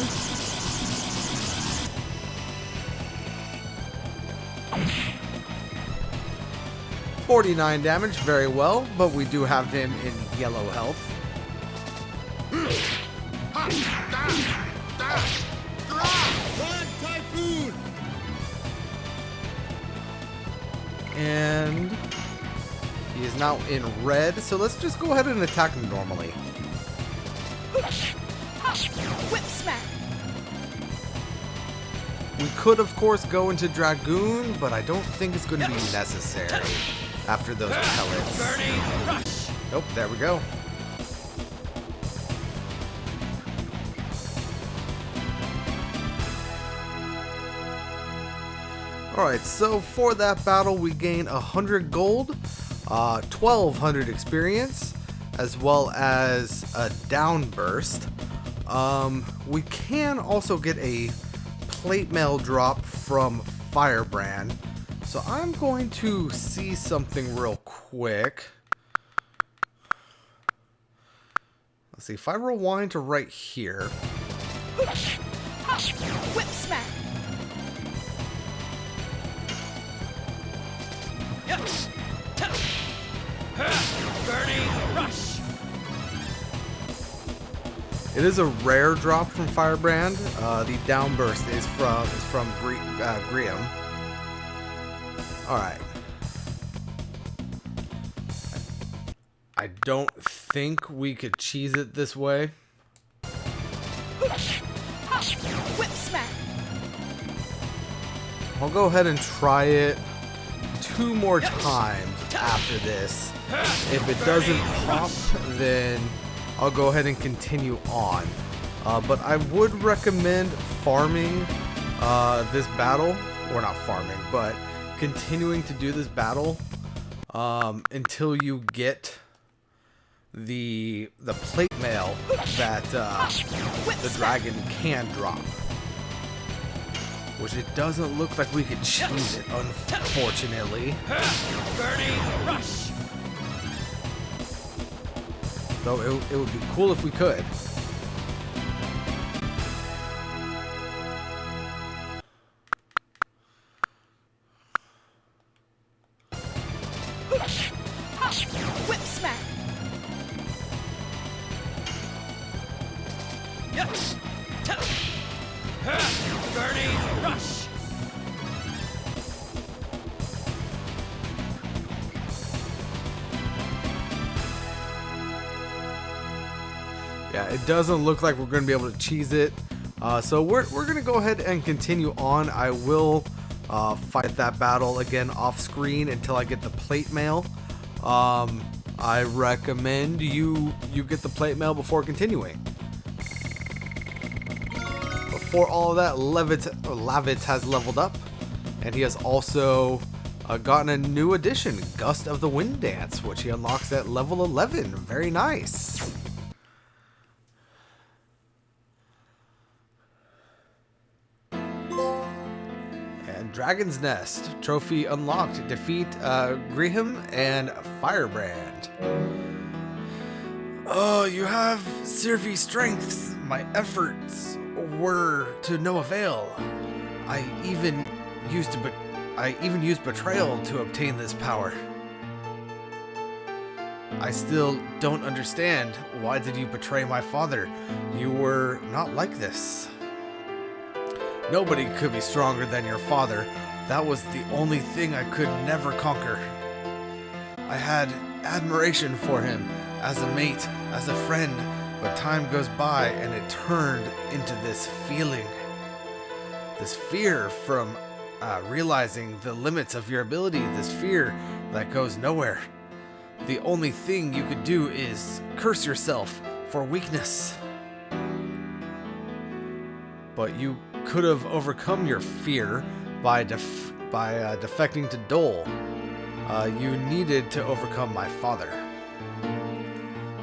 Speaker 1: $49 damage, very well, but we do have him in yellow health. And he is now in red, so let's just go ahead and attack him normally.
Speaker 2: Whip smack.
Speaker 1: We could, of course, go into Dragoon, but I don't think it's going to be necessary after those pellets. Nope, there we go. Alright, so for that battle, we gain 100 gold, 1200 experience, as well as a downburst. We can also get a plate mail drop from Firebrand. So I'm going to see something real quick. Let's see, if I rewind to right here.
Speaker 2: Whip smack. Burning rush.
Speaker 1: It is a rare drop from Firebrand. The downburst is from Graham. All right. I don't think we could cheese it this way.
Speaker 2: Whip smack.
Speaker 1: I'll go ahead and try it 2 more times after this. If it doesn't pop, then I'll go ahead and continue on. But I would recommend farming this battle, or not farming, but continuing to do this battle until you get the plate mail that the dragon can drop. Which it doesn't look like we could cheese it, unfortunately.
Speaker 2: Burning rush.
Speaker 1: Though it would be cool if we could.
Speaker 2: Whip smack. Yes. Burning rush.
Speaker 1: Yeah, it doesn't look like we're going to be able to cheese it. So we're going to go ahead and continue on. I will fight that battle again off screen until I get the plate mail. I recommend you get the plate mail before continuing. Before all of that, Lavitz has leveled up, and he has also gotten a new addition, Gust of the Wind Dance, which he unlocks at level 11. Very nice. Dragon's Nest. Trophy unlocked. Defeat Griham and Firebrand. Oh, you have Sirvi strengths. My efforts were to no avail. I even used betrayal to obtain this power. I still don't understand. Why did you betray my father? You were not like this. Nobody could be stronger than your father. That was the only thing I could never conquer. I had admiration for him as a mate, as a friend, but time goes by and it turned into this feeling. This fear from realizing the limits of your ability, this fear that goes nowhere. The only thing you could do is curse yourself for weakness. But you could have overcome your fear by defecting to Dole. You needed to overcome my father.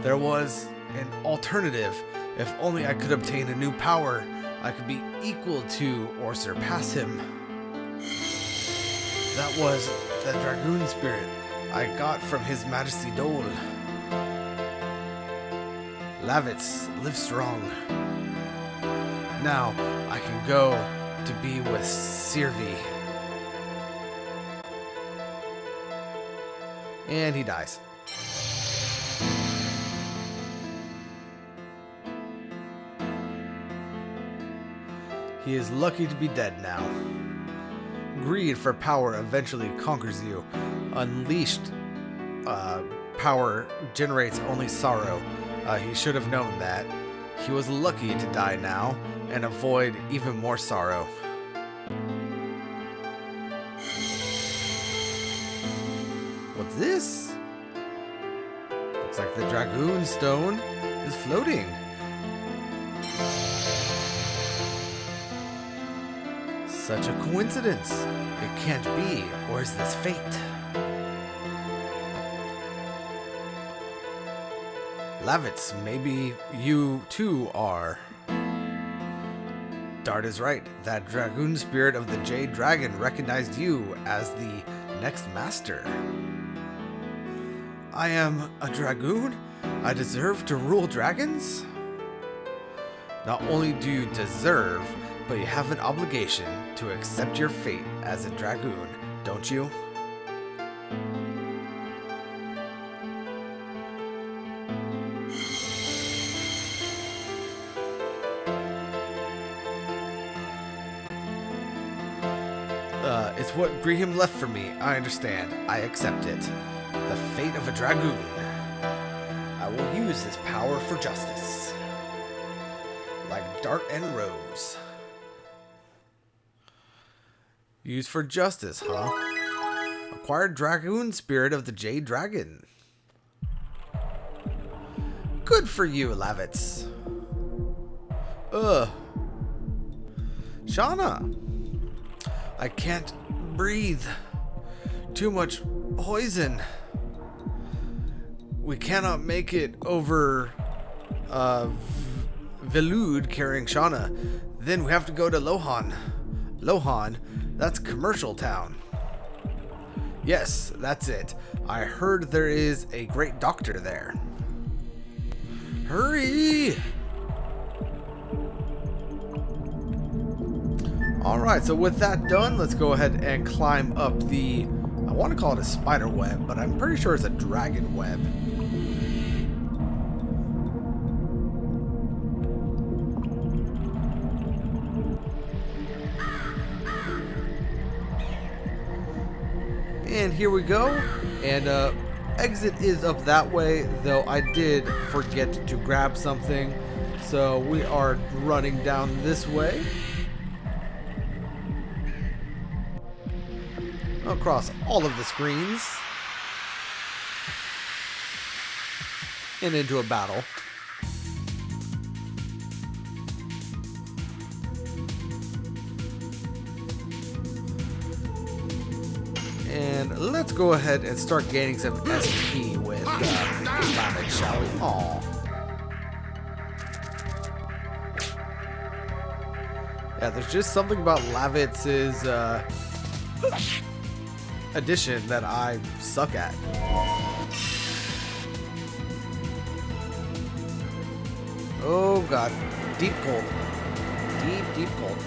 Speaker 1: There was an alternative. If only I could obtain a new power, I could be equal to or surpass him. That was the Dragoon spirit I got from His Majesty Dole. Lavitz, live strong. Now I can go to be with Sirvi. And he dies. He is lucky to be dead now. Greed for power eventually conquers you. Unleashed power generates only sorrow. He should have known that. He was lucky to die now and avoid even more sorrow. What's this? Looks like the Dragoon stone is floating. Such a coincidence. It can't be, or is this fate? Lavitz, maybe you too are. Dart is right. That Dragoon spirit of the Jade Dragon recognized you as the next master. I am a Dragoon? I deserve to rule dragons? Not only do you deserve, but you have an obligation to accept your fate as a Dragoon, don't you? It's what Griham left for me. I understand. I accept it. The fate of a Dragoon. I will use this power for justice. Like Dart and Rose. Used for justice, huh? Acquired Dragoon spirit of the Jade Dragon. Good for you, Lavitz. Shauna. I can't breathe. Too much poison. We cannot make it over Velude carrying Shauna. Then we have to go to Lohan. Lohan, that's commercial town. Yes, that's it. I heard there is a great doctor there. Hurry! Alright, so with that done, let's go ahead and climb up the... I want to call it a spider web, but I'm pretty sure it's a dragon web. And here we go. And exit is up that way, though I did forget to grab something. So we are running down this way. Across all of the screens. And into a battle. And let's go ahead and start gaining some SP with Lavitz, shall we? Aww. Yeah, there's just something about Lavitz's addition that I suck at. Oh god, deep cold. Deep, deep cold.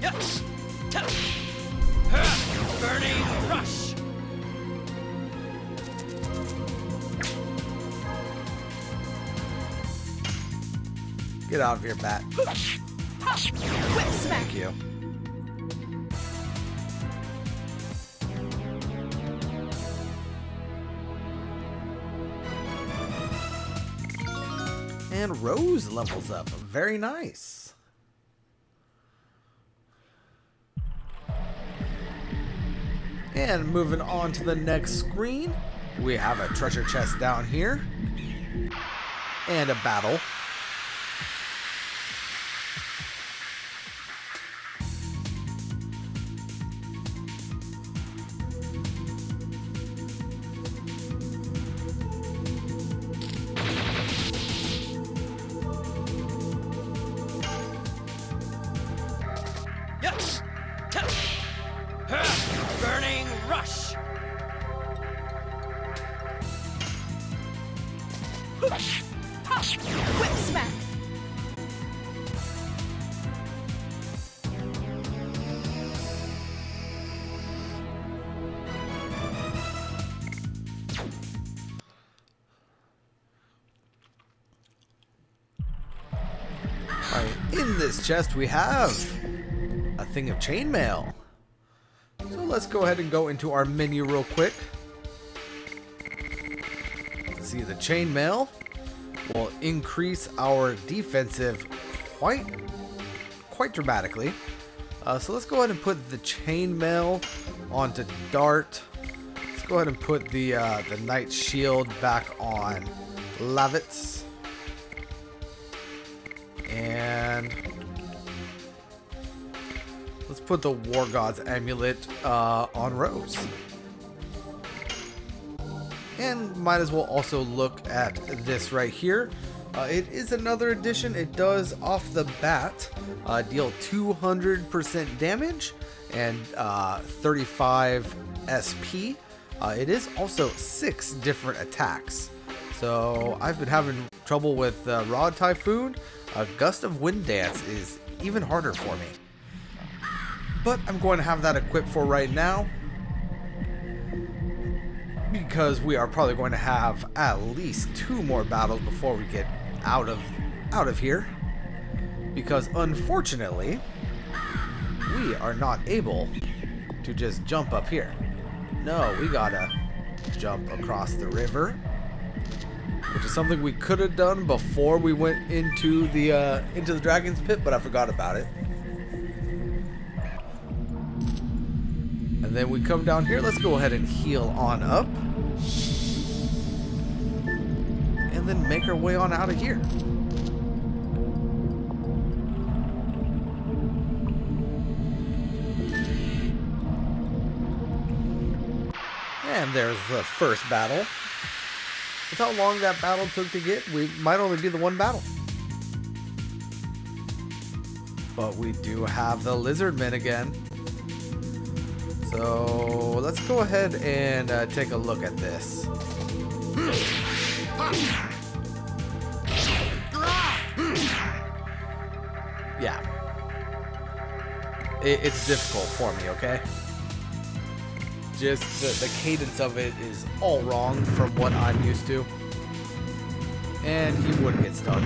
Speaker 2: Yes. Burning rush.
Speaker 1: Get out of here, bat.
Speaker 2: Whip smack.
Speaker 1: Thank you. And Rose levels up. Very nice. And moving on to the next screen, we have a treasure chest down here. And a battle.
Speaker 2: Yes. Burning rush. Whip smack.
Speaker 1: Alright, in this chest we have a thing of chainmail. So let's go ahead and go into our menu real quick. See, the chainmail will increase our defensive quite dramatically. So let's go ahead and put the chainmail onto Dart. Let's go ahead and put the Knight Shield back on Lavitz. And let's put the War God's Amulet on Rose. And might as well also look at this right here. It is another addition. It does off the bat deal 200% damage and 35 SP. It is also 6 different attacks. So I've been having trouble with Rod Typhoon. Gust of Wind Dance is even harder for me. But I'm going to have that equipped for right now, because we are probably going to have at least 2 more battles before we get out of here. Because unfortunately, we are not able to just jump up here. No, we gotta jump across the river, which is something we could have done before we went into the Dragon's Pit, but I forgot about it. And then we come down here. Let's go ahead and heal on up. And then make our way on out of here. And there's the first battle. With how long that battle took to get, we might only be the one battle. But we do have the Lizardmen again. So let's go ahead and take a look at this. Yeah. It's difficult for me, okay? Just the cadence of it is all wrong from what I'm used to. And he would get stuck.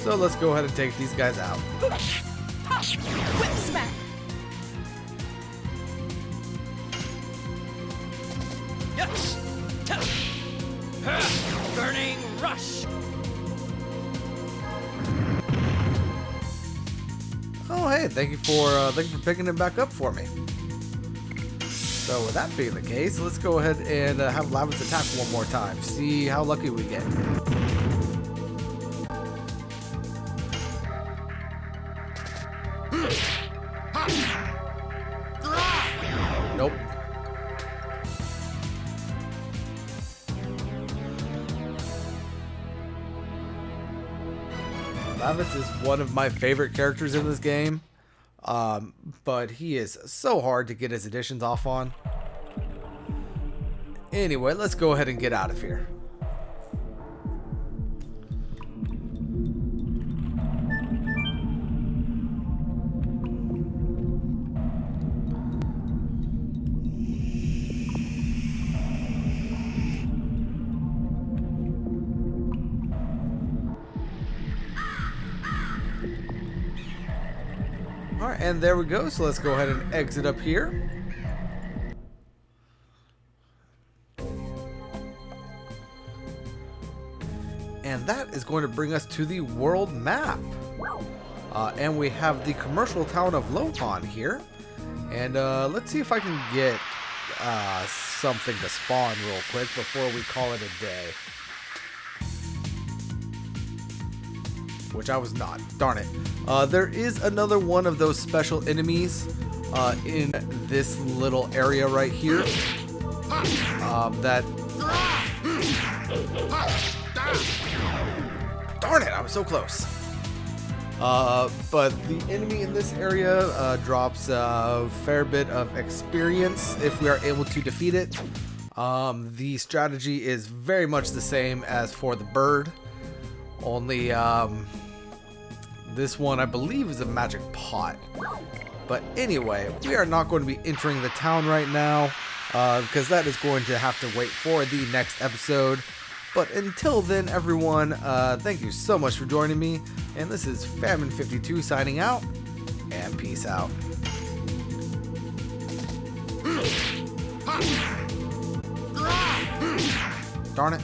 Speaker 1: So let's go ahead and take these guys out.
Speaker 2: Whip smack. Yes. Burning rush.
Speaker 1: Oh, hey, thank you for picking it back up for me. So with that being the case, let's go ahead and have Lavitz attack one more time. See how lucky we get. Nope. Lavitz is one of my favorite characters in this game, but he is so hard to get his additions off on. Anyway, let's go ahead and get out of here. Alright, and there we go. So let's go ahead and exit up here. And that is going to bring us to the world map. And we have the commercial town of Lohan here. And let's see if I can get something to spawn real quick before we call it a day. Which I was not. Darn it. There is another one of those special enemies in this little area right here. Darn it, I was so close. But the enemy in this area drops a fair bit of experience if we are able to defeat it. The strategy is very much the same as for the bird. Only this one, I believe, is a magic pot. But anyway, we are not going to be entering the town right now because that is going to have to wait for the next episode. But until then, everyone, thank you so much for joining me. And this is Famine52 signing out. And peace out. Darn it.